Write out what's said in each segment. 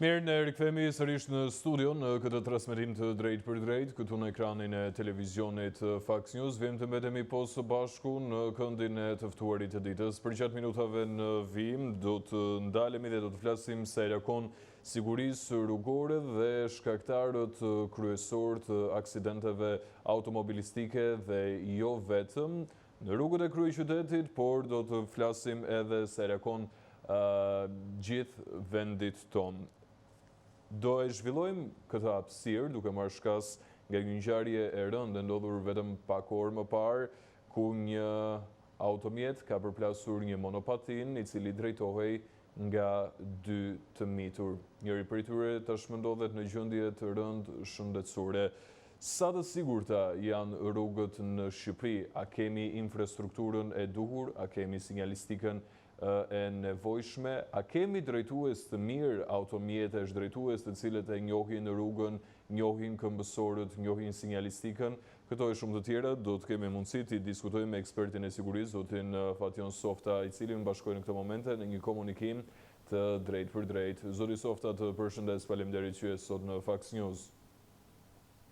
Mirë, ne rikthehemi sërish në studio në këtë transmetim të drejt për drejt, këtu në ekranin e televizionit Fox News. Vim të mbetemi po së bashku në këndin e të ftuarit të ditës. Për gjatë minutave në vim, do të ndalemi dhe do të flasim se lakon sigurisë rrugore dhe shkaktarët kryesor të aksidenteve automobilistike dhe jo vetëm në rrugët e kryeqytetit, por do të flasim edhe se lakon gjithë vendit tonë. Do e zhvillojmë këtë hapësirë duke marrë shkas nga një ngjarje e rëndë ndodhur vetëm pak orë më parë, ku një automjet ka përplasur një monopatin i cili drejtohej nga dy të mitur. Njëri prej tyre tashmë ndodhet në gjendje të rëndë shëndetësore. Sa të sigurta janë rrugët në Shqipëri? A kemi infrastrukturën e duhur? A kemi sinjalistikën e nevojshme? A kemi drejtues të mirë, automjetesh, drejtues të cilët e njohin rrugën, njohin këmbësorët, njohin sinjalistikën? Këto e shumë të tjera do të kemi mundësi të diskutojmë me ekspertin e sigurisë, zotin Fatjon Softa, i cili më bashkoi në këtë momente në një komunikim të drejt për drejt. Zoti Softa, të përshëndes, faleminderit që je sot në Fox News.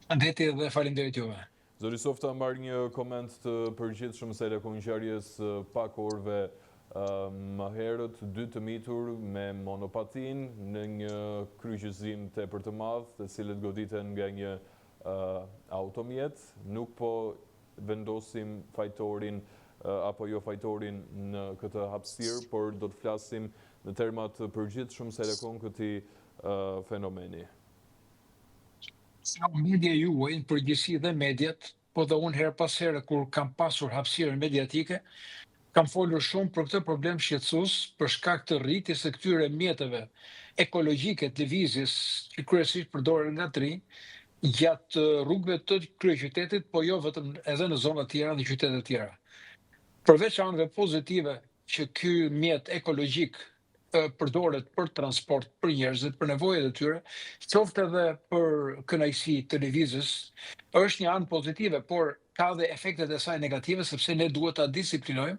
Andeti dhe faleminderit juve. Zoti Softa, marr një koment të përgjithshëm se lakon ngjarjes pak orëve më herët, dy të mitur me monopatin në një kryqëzim tepër të madh, të cilët goditen nga një automjet. Nuk po vendosim fajtorin apo jo fajtorin në këtë hapësirë, por do të flasim në terma të përgjithshëm se lakon këtij fenomeni. Sa media juaj, në përgjithësi dhe mediat, po dhe unë her pas here kur kam pasur hapësirën mediatike, kam folur shumë për këtë problem shqetësues për shkak të rritjes së këtyre mjeteve ekologjike të lëvizjes që kryesisht përdoren nga tri gjatë rrugëve të kryeqytetit, po jo vetëm edhe në zona të tjera dhe qytete të tjera. Përveç anëve pozitive që ky mjet ekologjik përdoret për transport, për njerëzit, për nevojat e tyre, qoftë edhe për kënaqësi të lëvizjes, është një anë pozitive, por ka dhe efektet e saj negative, sepse ne duhet ta disiplinojmë,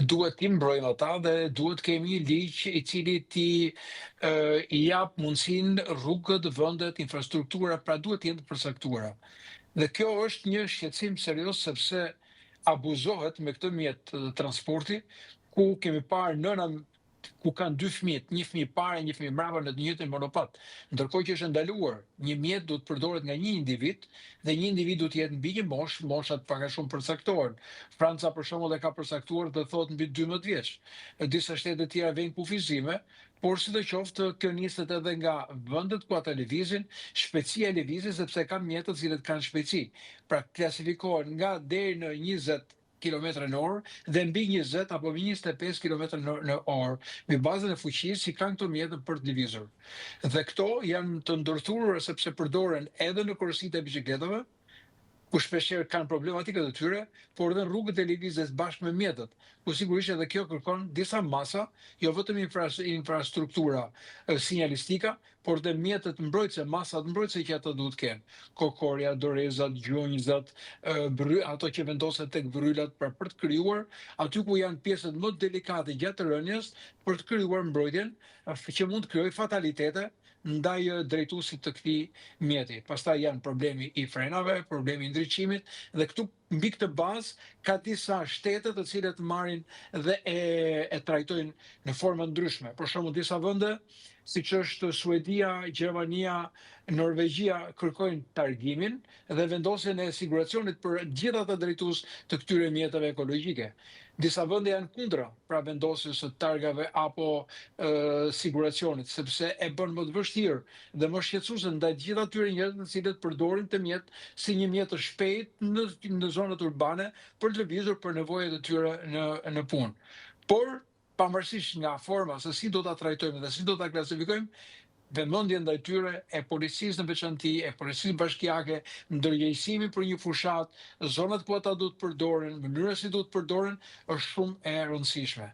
duhet t'i mbrojmë ata dhe duhet kemi një ligj i cili i jap mundësinë rrugët, vendet, infrastruktura, pra duhet të jenë të përcaktuara. Dhe kjo është një shqetësim serioz sepse abuzohet me këtë mjet të transporti, ku kemi parë nëna ku kanë dy fëmijë, një fëmijë para, një fëmijë mbrapa në të njëjtin monopat. Ndërkohë që është ndaluar, një mjet duhet përdoret nga një individ dhe një individ duhet të jetë mbi një moshë, moshat pak a shumë përcaktohen. Franca për shembull e ka përcaktuar dhe thotë mbi 12 vjeç. Në disa shtete të tjera vijnë kufizime, por sidoqoftë kjo niset edhe nga vendet ku ata lëvizin, shpejtësia e lëvizjes sepse kanë mjete të cilët kanë shpejtësi. Pra klasifikohen nga deri në 20 kilometra në orë dhe mbi 20 apo mbi 25 kilometra në orë, me bazën e fuqisë që kanë këto mjete për të lëvizur. Dhe këto janë të ndërthurur sepse përdoren edhe në korsitë e biçikletave, ku shpeshherë kanë problematikat e tyre, por edhe në rrugët e lëvizjes bashkë me mjetet, ku sigurisht edhe kjo kërkon disa masa, jo vetëm infrastruktura sinjalistika, por dhe mjetet mbrojtëse, masat mbrojtëse që ata duhet kenë. Kokorja, dorezat, gjunjëzat, ato që vendosen tek brylat për të krijuar aty ku janë pjesët më delikate gjatë rënjes, për të krijuar mbrojtjen që mund të krijojë fatalitete ndaj drejtuesit të këtij mjeti. Pastaj janë problemi i frenave, problemi i ndriçimit dhe këtu mbi këtë bazë ka disa shtete të cilët marrin dhe e trajtojnë në forma ndryshme. Për shembull, disa vende, siç është Suedia, Gjermania, Norvegjia, kërkojnë targimin dhe vendosjen e siguracionit për gjithë ata drejtues të këtyre mjeteve ekologjike. Disa vende janë kundra pra vendosjes së targave apo siguracionit, sepse e bën më të vështirë dhe më shqetësuese ndaj gjithë atyre njerëzve të cilët përdorin të mjet si një mjet të shpejtë në zonat urbane për të lëvizur për nevojat e tyre në punë. Por pavarësisht nga forma se si do ta trajtojmë dhe si do ta klasifikojmë, vëmendjen ndaj tyre e policisë në veçanti, e policisë bashkiake, ndërgjegjësimi për një fushat, zonat ku ata duhet përdoren, mënyra si duhet përdoren, është shumë e rëndësishme.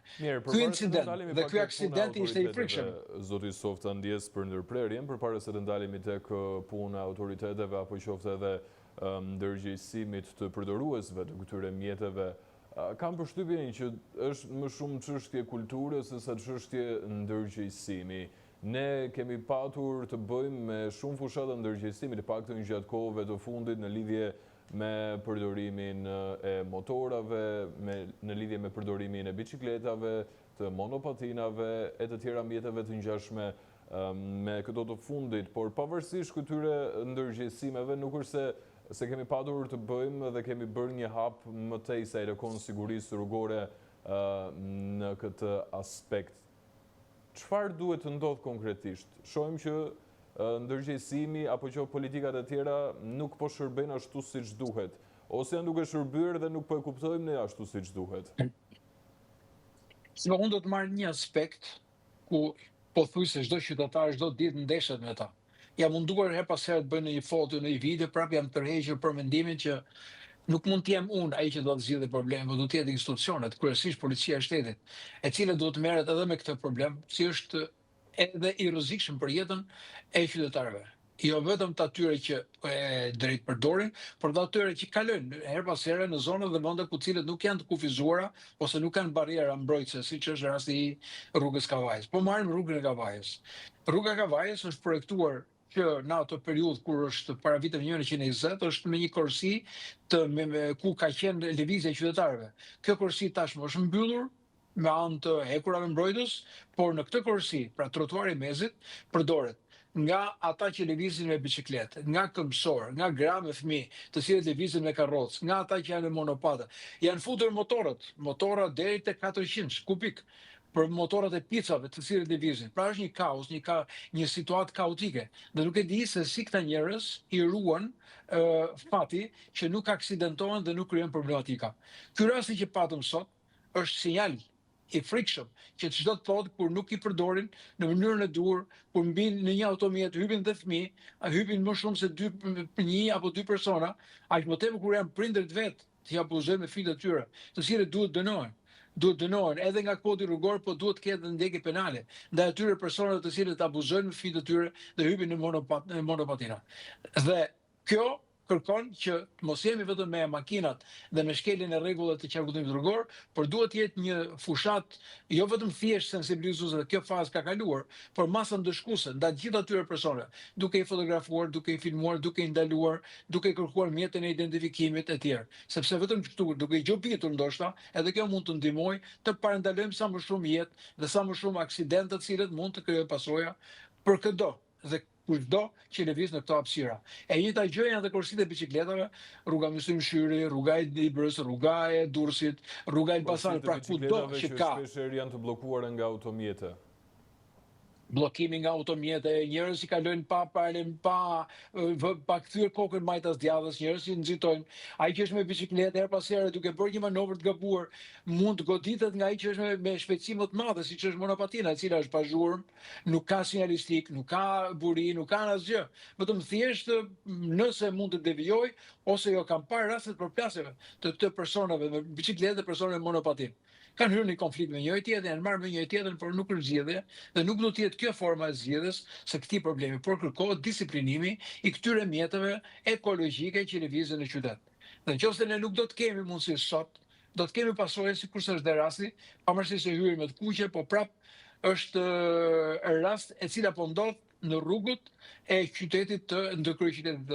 Ky incident dhe ky aksident ishte i frikshëm. Zoti Softa, ndjes për ndërprerjen, përpara se të ndalemi tek puna e autoriteteve apo qoftë edhe ndërgjegjësimit të përdoruesve të këtyre mjeteve. Kam përshtypjen që është më shumë çështje kulture se sa çështje ndërgjegjësimi. Ne kemi patur të bëjmë me shumë fushat të ndërgjegjësimit, paktën gjatë kohëve të fundit në lidhje me përdorimin e motorave, në lidhje me përdorimin e biçikletave, të monopatinave e të tjera mjeteve të ngjashme me këto të fundit, por pavarësisht këtyre ndërgjegjësimeve nuk është se kemi patur të bëjmë dhe kemi bërë një hap më tej sa i takon sigurisë rrugore në këtë aspekt. Çfarë duhet të ndodhë konkretisht? Shohim që ndërgjegjësimi apo që politikat e tjera nuk po shërben ashtu siç duhet, ose janë duke shërbyer dhe nuk po e kuptojmë ne ashtu siç duhet. Unë do të marr një aspekt ku pothuajse çdo qytetar çdo ditë ndeshet me ta. Jam munduar her pas here të bëj një foto, në një video, prapë jam tërhequr për mendimin që nuk mund të jem unë ai që do të zgjidhë problemin, por duhet të jetë institucionet, kryesisht policia e shtetit, e cila duhet të merret edhe me këtë problem, si është edhe i rrezikshëm për jetën e qytetarëve. Jo vetëm të atyre që drejt përdorin, por të atyre që kalojnë her pas here në zona dhe vende ku cilët nuk janë të kufizuara ose nuk kanë barriera mbrojtëse, siç është rasti i rrugës Kavajës. Po marrim rrugën e Kavajës. Rruga e Kavajës është projektuar që në ato periudhë kur është para viteve 1920 është me një korsi ku ka qenë lëvizja e qytetarëve. Kjo korsi tashmë është mbyllur me anë të hekurave mbrojtës, por në këtë korsi, pra trotuari i mezit, përdoret nga ata që lëvizin me biçikletë, nga këmbësorë, nga gra me fëmijë, të cilët lëvizin me karrocë, nga ata që janë me monopata. Janë futur motora deri te 400 kubik për motorat e picave të cilët lëvizin. Pra është një kaos, një situatë kaotike. Dhe nuk e di se si këta njerëz i ruan fati që nuk aksidentohen dhe nuk krijon problematika. Ky rasti që patëm sot është sinjal i frikshëm që çdo të thotë kur nuk i përdorin në mënyrën e duhur, kur mbin në një automjet, hypin dhe fëmijë, hypin më shumë se një apo dy persona, aq më tepër kur janë prindërit vet, që abuzojnë me fëmijët e tyre, të cilët duhet dënohen edhe nga kodi rrugor, po duhet të ketë ndjekje penale ndaj atyre personave të cilët abuzojnë me fëmijët e tyre dhe hypin në monopatina. Dhe kjo kërkon që mos jemi vetëm me makinat dhe me shkeljen e rregullave të qarkullimit rrugor, por duhet të jetë një fushat jo vetëm thjesht sensibilizuese, kjo fazë ka kaluar, por masa ndëshkuese ndaj gjithë atyre personave, duke i fotografuar, duke i filmuar, duke i ndaluar, duke i kërkuar mjetën e identifikimit e tjerë. Sepse vetëm këtu, duke i gjobitur ndoshta, edhe kjo mund të ndihmojë të parandalojmë sa më shumë jetë dhe sa më shumë aksidente të cilët mund të krijojnë pasoja për çdo dhe kushdo që lëviz në këto hapësira. E njëjta gjë janë edhe korsitë e biçikletave, rruga Mysym Shyri, rruga e Dibrës, rruga e Durrësit, rruga e Elbasanit, pra kudo që ka. Shpeshherë janë të bllokuara nga automjete. Bllokimi nga automjete, njerëz që kalojnë pa kthyer kokën majtas djallës, njerëz që nxitojnë, ai që është me biçikletë her pas here duke bërë një manovër të gabuar, mund të goditet nga ai që është me shpejtësi më të madhe, siç është monopatina, e cila është pa zhurmë, nuk ka sinjalistik, nuk ka buri, nuk ka asgjë. Vetëm thjesht nëse mund të devijoj ose jo, kam parë raste të përplasjeve të personave me biçikletë dhe personave me monopatin. Kanë hyrë në konflikt me njëri tjetrin, janë marrë me njëri tjetrin, por nuk është zgjidhje dhe nuk do të jetë kjo forma e zgjidhjes së këtij problemi, por kërkohet disiplinimi i këtyre mjeteve ekologjike që lëvizin në qytet. Dhe nëse ne nuk do të kemi mundësi sot, do të kemi pasojë sikur është dhe rasti, pavarësisht se hyrim me të kuqe, po prap është rast e cila po ndodh në rrugët e qytetit të kryeqytetit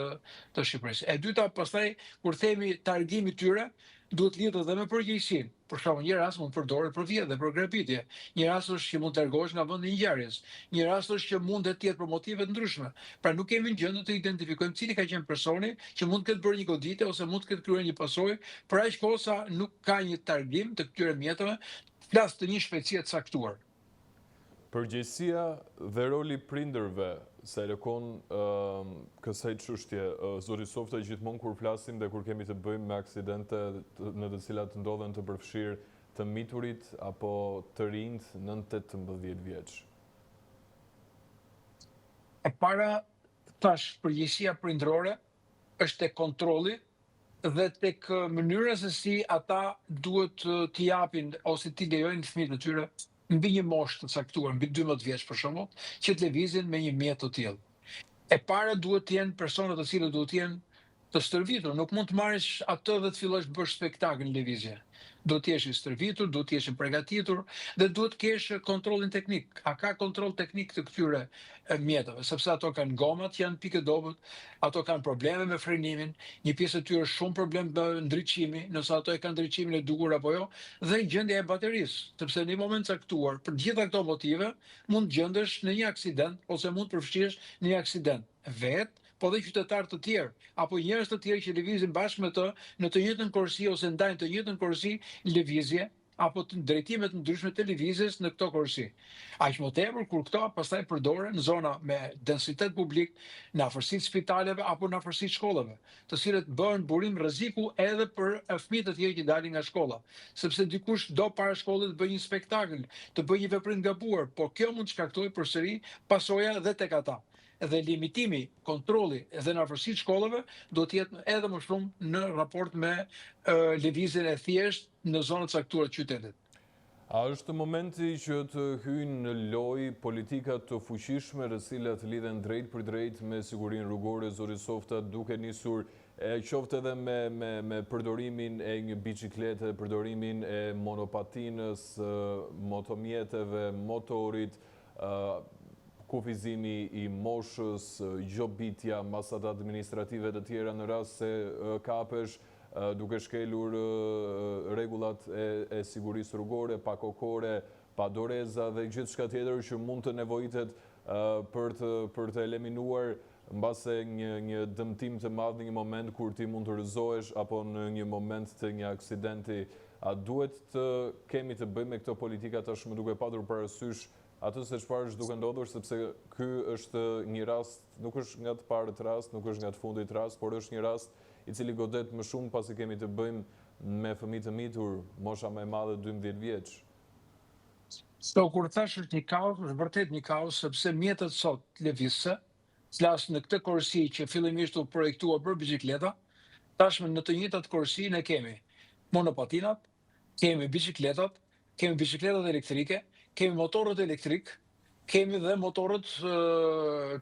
të Shqipërisë. E dyta, pastaj kur themi targimi tyre, duhet lidhet edhe me përgjegjësinë. Për shembull, një rast mund të përdoret për vjedhje, për grabitje. Një rast është që mund të largohesh nga vendi i ngjarjes. Një rast është që mund të jetë për motive të ndryshme. Pra nuk kemi gjendë të identifikojmë cili ka qenë personi që mund të ketë bërë një goditje ose mund të ketë kryer një pasojë, për aq kohë sa nuk ka një targim të këtyre mjeteve, flas të një shpejtësie të caktuar. Përgjegjësia dhe roli prindërve sa e lëkon kësaj çështje, zoti Softa, gjithmonë kur flasim dhe kur kemi të bëjmë me aksidente në të cilat ndodhen të përfshirë të miturit apo të rinjt 9-18 vjeç. E para, tash, përgjegjësia prindërore është tek kontrolli dhe tek mënyra se si ata duhet t'i japin ose t'i lejojnë fëmijët e tyre mbi një moshë të caktuar, mbi 12 vjeç për shembull, që të lëvizin me një mjet të tillë. E para duhet të jenë persona të cilët duhet të jenë të stërvitur, nuk mund të marrësh atë dhe të fillosh të bësh spektakël në lëvizje. Duhet të jesh i stërvitur, duhet të jesh i përgatitur dhe duhet të kesh kontrollin teknik. A ka kontroll teknik të këtyre mjeteve, sepse ato kanë gomat që janë pikë dobët, ato kanë probleme me frenimin, një pjesë e tyre shumë problem me ndriçimi, nëse ato e kanë ndriçimin e duhur apo jo, dhe gjendja e baterisë, sepse në një moment caktuar, për gjitha këto motive, mund gjendesh në një aksident ose mund të përfshihesh në një aksident vetë, po dhe qytetarë të tjerë, apo njerëz të tjerë që lëvizin bashkë me të në të njëjtën korsi ose ndajnë të njëjtën korsi lëvizje apo të drejtime të ndryshme të lëvizjes në këto korsi. Aq më tepër kur këto pastaj përdoren në zona me densitet publik, në afërsitë spitaleve apo në afërsitë shkollave, të cilët bëhen burim rreziku edhe për fëmijët e tjerë që dalin nga shkolla, sepse dikush do para shkollës të bëjë një spektakël, të bëjë një veprim gabuar, por kjo mund të shkaktojë përsëri pasoja edhe tek ata. Dhe limitimi, kontrolli edhe në afërsitë shkollave do të jetë edhe më shumë në raport me lëvizjen e thjeshtë në zonat caktuara të qytetit. A është momenti që të hyjnë në lojë politika të fuqishme të cilat lidhen drejt për drejt me sigurinë rrugore, zoti Softa, duke nisur qoftë edhe me përdorimin e një biçiklete, përdorimin e monopatinës, motomjeteve, motorit, kufizimi i moshës, gjobitja, masat administrative të tjera në rast se kapesh, duke shkelur rregullat e sigurisë rrugore, pa kokore, pa doreza dhe gjithë shka tjetër që mund të nevojitet për të eliminuar mbase një dëmtim të madh në një moment kur ti mund të rëzohesh apo në një moment të një aksidenti. A duhet të kemi të bëjmë me këto politika tashmë duke patur parasysh atë se çfarë është duke ndodhur, sepse ky është një rast, nuk është nga të parët rast, nuk është nga të fundit rast, por është një rast i cili godet më shumë pasi kemi të bëjmë me fëmijë të mitur, mosha më e madhe 12 vjeç. Kur thash është një kaos, është vërtet një kaos, sepse mjetet sot lëvizse, flas në këtë korsi që fillimisht u projektua për biçikleta, tashmë në të njëjtat korsi ne kemi monopatinat, kemi biçikletat, kemi biçikletat elektrike, kemi motorët elektrik, kemi dhe motorët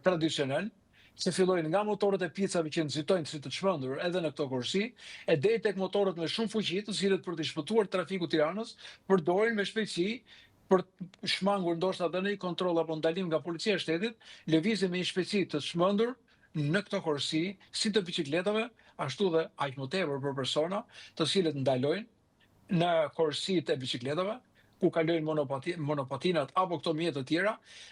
tradicional, që fillojnë nga motorët e picave që nxitojnë si të çmendur edhe në këto korsi, e deri tek motorët me shumë fuqi, të cilët për të shpëtuar trafiku Tiranës, përdoren me shpejtësi për shmangur ndoshta edhe në një kontroll apo ndalim nga policia e shtetit, lëvizjen me një shpejtësi të çmendur në këto korsi, si të biçikletave, ashtu dhe aq më tepër për persona, të cilët ndalojnë në korsitë e biçikletave, ku kalojnë monopatinat apo këto mjetet të tjera,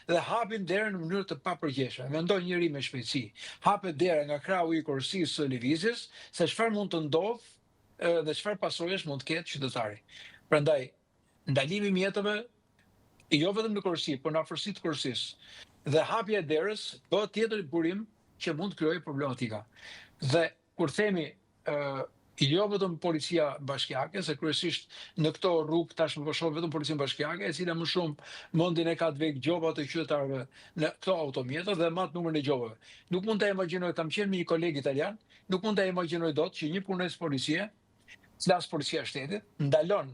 dhe hapin derën në mënyrë të papërgjeshme. Mendon njëri me shpejtësi, hapet dera nga krahu i korsisë së lëvizjes, se çfarë mund të ndodhë dhe çfarë pasojesh mund të ketë qytetari. Prandaj, ndalimi i mjeteve jo vetëm në korsi, por në afërsitë të korsisë, dhe hapja e derës bëhet tjetër burim që mund të krijojë problematika. Dhe kur themi jo vetëm policia bashkiake, se kryesisht në këto rrugë tashmë po shoh vetëm policinë bashkiake, e cila më shumë mendin e ka të vek gjobat e qytetarëve në këto automjete dhe mat numrin e gjobave. Nuk mund ta imagjinoj, kam qenë me një koleg italian, nuk mund ta imagjinoj dot që një punës policie, flas policia e shtetit, ndalon,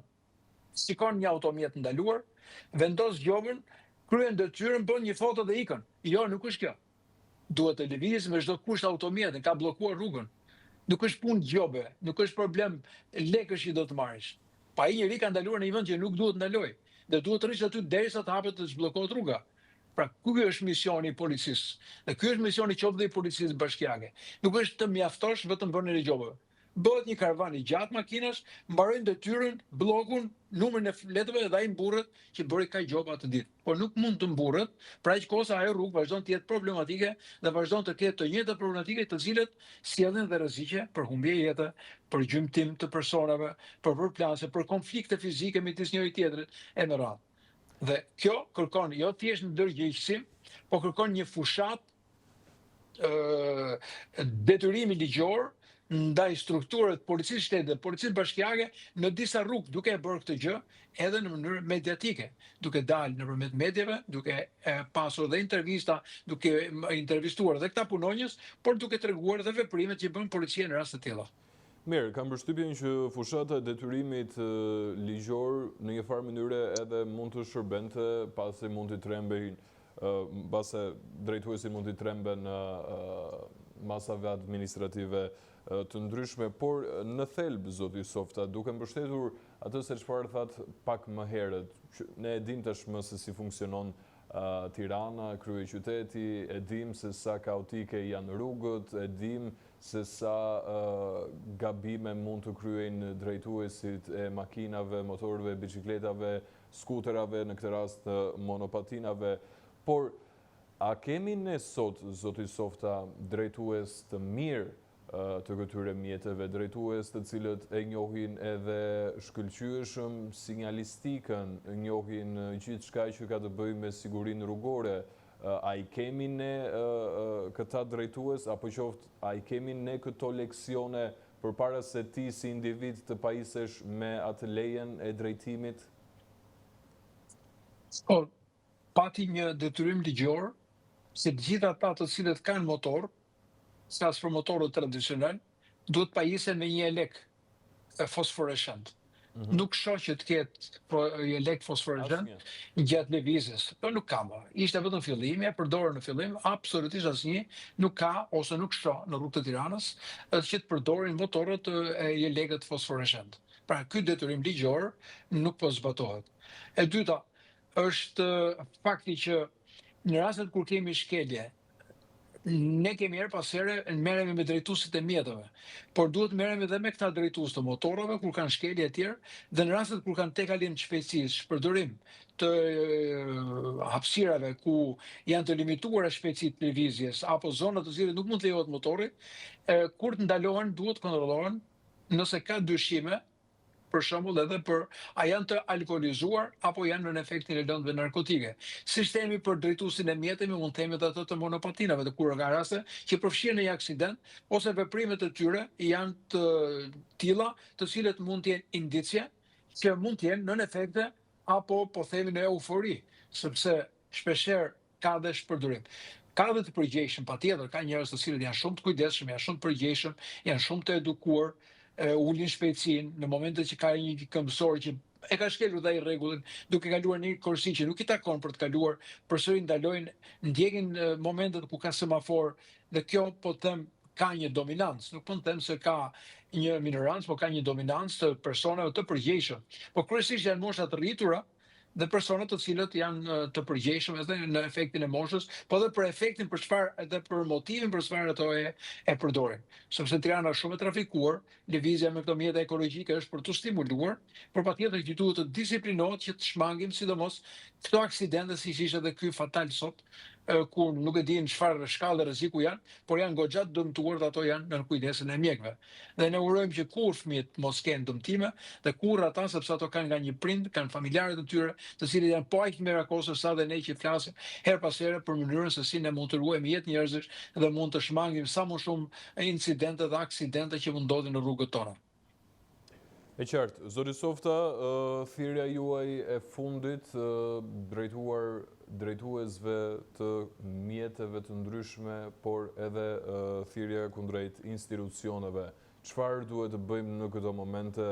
shikon një automjet ndaluar, vendos gjobën, kryen detyrën, bën një foto dhe ikën. Jo, nuk është kjo. Duhet të lëvizë me çdo kusht automjetin, ka bllokuar rrugën. Nuk është punë gjobe, nuk është problem lekësh që do të marrësh. Pa ai njeri ka ndaluar në një vend që nuk duhet ndaloj, dhe duhet të rrish aty derisa të hapet të zhbllokohet rruga. Pra, ky është misioni i policisë. Dhe ky është misioni qoftë dhe i policisë bashkiake. Nuk është të mjaftosh vetëm bënien e gjobave. Bëhet një karvan i gjatë makinash, mbarojnë detyrën, bllokun, numrin e letëve dhe ai mburret që bëri kaq gjoba atë ditë. Por nuk mund të mburret, pra aq kohë sa ajo rrugë vazhdon të jetë problematike dhe vazhdon të ketë të njëjtat problematike të cilat sjellin dhe rreziqe për humbje jete, për gjymtim të personave, për përplasje, për konflikte fizike midis njëri tjetrit e me radhë. Dhe kjo kërkon jo thjesht ndërgjegjësim, po kërkon një fushat detyrimi ligjor ndaj strukturët policisë shtetit dhe policisë bashkiake në disa rrugë, duke e bërë këtë gjë edhe në mënyrë mediatike, duke dalë nëpërmjet medjave, duke pasur dhe intervista, duke intervistuar dhe këta punonjës, por duke treguar dhe veprimet që bën policia në rast të tilla. Mirë, kam përshtypjen që fushata e detyrimit ligjor në një farë mënyrë edhe mund të shërbente pasi mund të trembej, mbase drejtuesi mund të tremben masave administrative të ndryshme, por në thelb, zoti Softa, duke mbështetur atë se çfarë thatë pak më herët. Ne e dim tashmë se si funksionon Tirana, kryeqyteti, e dim se sa kaotike janë rrugët, e dim se sa gabime mund të kryejnë drejtuesit e makinave, motorëve, biçikletave, skuterave, në këtë rast monopatinave. Por, a kemi ne sot, zoti Softa, drejtues të mirë të këtyre mjeteve, drejtues të cilët e njohin edhe shkëlqyeshëm sinjalistikën, njohin gjithë shka që ka të bëjë me sigurinë rrugore. A i kemi ne këta drejtues, apo qoftë, a i kemi ne këto leksione përpara se ti si individ të pajisesh me atë lejen e drejtimit? Pati një detyrim ligjor se të gjithë ata të cilët kanë motor, s'kas për motorët tradicional, duhet pajisen me një elek fosforescent. Nuk shoh që të ketë elek fosforescent gjatë lëvizjes. Po nuk ka më. Ishte vetëm fillimi, e përdorën në fillim, absolutisht asnjë nuk ka ose nuk shoh në rrugët e Tiranës që të përdorin motorët e elekët fosforescent. Pra ky detyrim ligjor nuk po zbatohet. E dyta është fakti që në rastet kur kemi shkelje, ne kemi her pas here merremi me drejtuesit e mjeteve, por duhet merremi edhe me këta drejtues të motorëve kur kanë shkelje e tjerë, dhe në rastet kur kanë tekalim të shpejtësisë, shpërdorim të hapësirave ku janë të limituara shpejtësitë të lëvizjes apo zona të cilat nuk mund të lejohet motori, kur të ndalohen duhet kontrollohen nëse ka dyshime, për shembull edhe për a janë të alkoolizuar apo janë në efektin e lëndëve narkotike. Siç themi për drejtuesin e mjeteve, mund të themi edhe ato të monopatinave, të kur ka raste që përfshihen në një aksident ose veprimet e tyre janë të tilla, të cilët mund të jenë indicie që mund të jenë nën efekte apo po themi në eufori, sepse shpeshherë ka dhe shpërdorim. Ka dhe të përgjegjshëm patjetër, ka njerëz të cilët janë shumë të kujdesshëm, janë shumë të përgjegjshëm, janë shumë të edukuar, ulin shpejtësinë në momentet që ka një këmbësor që e ka shkelur dhe ai rregullin, duke kaluar një korsi që nuk i takon për të kaluar, përsëri ndalojnë, ndjekin momentet ku ka semafor, dhe kjo po them ka një dominancë, nuk po them se ka një minorancë, po ka një dominancë të personave të përgjegjshëm. Po kryesisht janë mosha të rritura dhe personat të cilët janë të përgjegjshëm edhe në efektin e moshës, po edhe për efektin për çfarë edhe për motivin për çfarë ato e përdorin. Sepse Tirana është shumë e trafikuar, lëvizja me këto mjete ekologjike është për të stimuluar, por patjetër që duhet të disiplinohet që të shmangim sidomos këto aksidente siç ishte edhe ky fatal sot, ku nuk e din çfarë shkallë rreziku janë, por janë goxha të dëmtuar dhe ato janë në kujdesin e mjekëve. Dhe ne urojmë që kur fëmijët mos kenë dëmtime dhe kur ata, sepse ato kanë nga një prind, kanë familjarët e tyre, të cilët janë po aq merakosur sa dhe ne që flasim her pas here për mënyrën se si ne mund të ruajmë jetë njerëzish dhe mund të shmangim sa më shumë incidente dhe aksidente që mund ndodhin në rrugët tona. E qartë, zoti Softa, thirrja juaj e fundit drejtuesve të mjeteve të ndryshme, por edhe thirrja kundrejt institucioneve. Çfarë duhet të bëjmë në këto momente,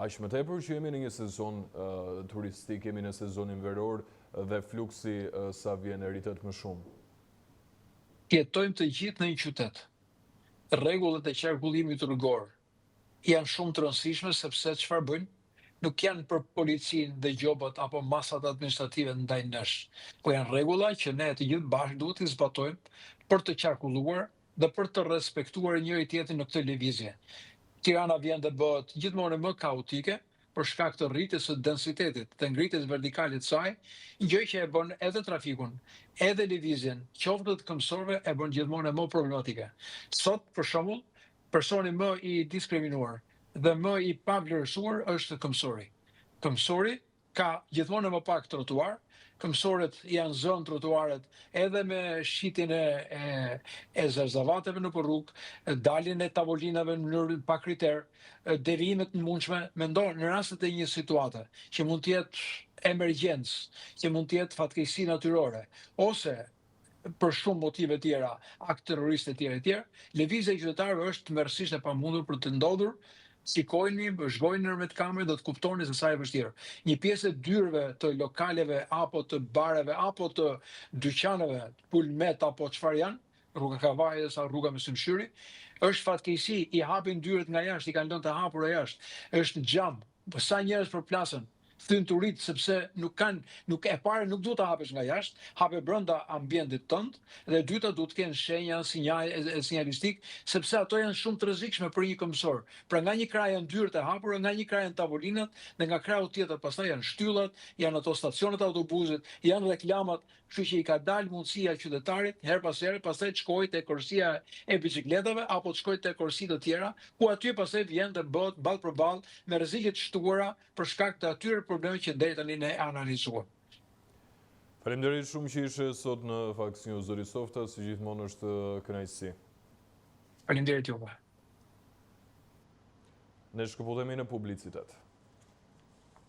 aq më tepër që jemi në një sezon turistik, jemi në sezonin veror dhe fluksi sa vjen e rritet më shumë? Jetojmë të gjithë në një qytet. Rregullat e qarkullimit rrugor janë shumë të rëndësishme sepse çfarë bëjnë? Nuk janë për policinë dhe gjobat apo masat administrative ndaj nesh, po janë rregulla që ne të gjithë bashkë duhet të zbatojmë për të qarkulluar dhe për të respektuar njëri tjetrin në këtë lëvizje. Tirana vjen dhe bëhet gjithmonë më kaotike për shkak të rritjes së densitetit të ngritjes vertikale të saj, gjë që e bën edhe trafikun, edhe lëvizjen, qoftë të këmbësorëve e bën gjithmonë më problematike. Sot, për shembull, personi më i diskriminuar dhe më i pavlerësuar është këmbësori. Këmbësori ka gjithmonë më pak trotuar, këmbësorët janë zënë trotuaret edhe me shitjen e zarzavateve në rrugë, daljen e tavolinave në mënyrë pa kriter, devijimet në mundshme, mendo në rastet e një situate që mund të jetë emergjencë, që mund të jetë fatkeqësi natyrore, ose për shumë motive tjera, akt terroriste tjera, lëvizja e qytetarëve është tmerrsisht e pamundur për të ndodhur. Shikojni, zhgojni nërmet kamerë dhe të kuptoni se sa e vështirë. Një pjesë e dyrëve të lokaleve, apo të bareve, apo të dyqaneve, pulmet apo çfarë janë, rruga Kavajës, rruga Mysymshyri, është fatkeqësi, i hapin dyrët nga jashtë, i kanë lënë të hapura jashtë, është xham, sa njerëz përplasën thyn turit sepse nuk e para nuk duhet ta hapesh nga jashtë, hape brenda ambientit tënd, dhe e dyta duhet të kenë shenja, sinjalistik, sepse ato janë shumë të rrezikshme për një këmbësor. Pra nga një krah janë dyert e hapura, nga një krah janë tavolinat, dhe nga krahu tjetër pastaj janë shtyllat, janë ato stacionet e autobusit, janë reklamat, kështu që i ka dalë mundësia qytetarit her pas here pastaj të shkojë te korsia e biçikletave apo të shkojë te korsi të tjera, ku aty pastaj vjen të bëhet ball për ball me rreziqe të shtuara për shkak të atyre problemeve që deri tani ne analizuam. Faleminderit shumë që ishe sot në Fax News, zoti Softa, si gjithmonë është kënaqësi. Faleminderit juve. Ne shkëputemi në publicitet.